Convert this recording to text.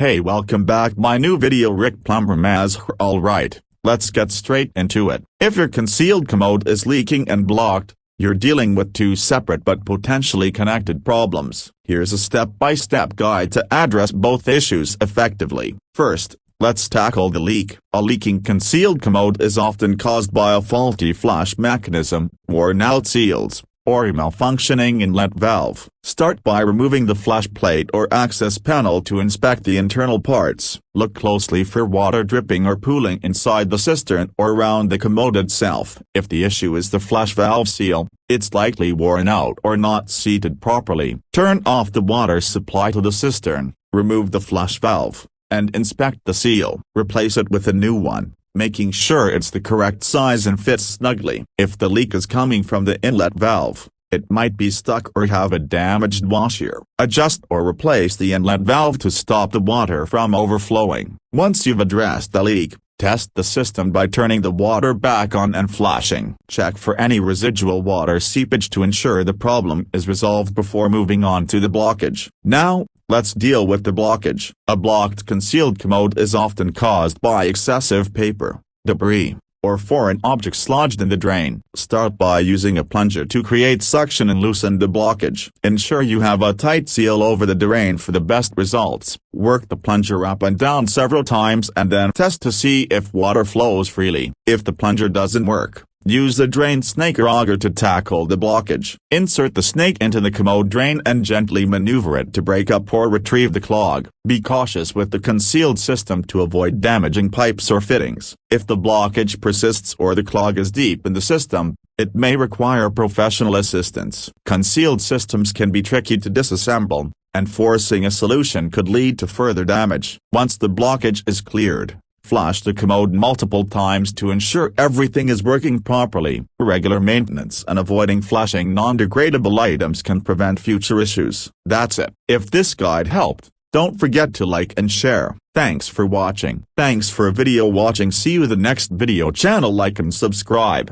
Hey, welcome back my new video Rick Plumber Maz. Alright, let's get straight into it. If your concealed commode is leaking and blocked, you're dealing with two separate but potentially connected problems. Here's a step-by-step guide to address both issues effectively. First, let's tackle the leak. A leaking concealed commode is often caused by a faulty flush mechanism, worn-out seals, or a malfunctioning inlet valve. Start by removing the flush plate or access panel to inspect the internal parts. Look closely for water dripping or pooling inside the cistern or around the commode itself. If the issue is the flush valve seal, it's likely worn out or not seated properly. Turn off the water supply to the cistern, remove the flush valve, and inspect the seal. Replace it with a new one, making sure it's the correct size and fits snugly. If the leak is coming from the inlet valve, it might be stuck or have a damaged washer. Adjust or replace the inlet valve to stop the water from overflowing. Once you've addressed the leak, test the system by turning the water back on and flushing. Check for any residual water seepage to ensure the problem is resolved before moving on to the blockage. Now, let's deal with the blockage. A blocked concealed commode is often caused by excessive paper, debris, or foreign objects lodged in the drain. Start by using a plunger to create suction and loosen the blockage. Ensure you have a tight seal over the drain for the best results. Work the plunger up and down several times and then test to see if water flows freely. If the plunger doesn't work, use the drain snake or auger to tackle the blockage. Insert the snake into the commode drain and gently maneuver it to break up or retrieve the clog. Be cautious with the concealed system to avoid damaging pipes or fittings. If the blockage persists or the clog is deep in the system, it may require professional assistance. Concealed systems can be tricky to disassemble, and forcing a solution could lead to further damage. Once the blockage is cleared, flush the commode multiple times to ensure everything is working properly. Regular maintenance and avoiding flushing non-degradable items can prevent future issues. That's it. If this guide helped, don't forget to like and share. Thanks for watching. Thanks for video watching. See you in the next video. Channel like and subscribe.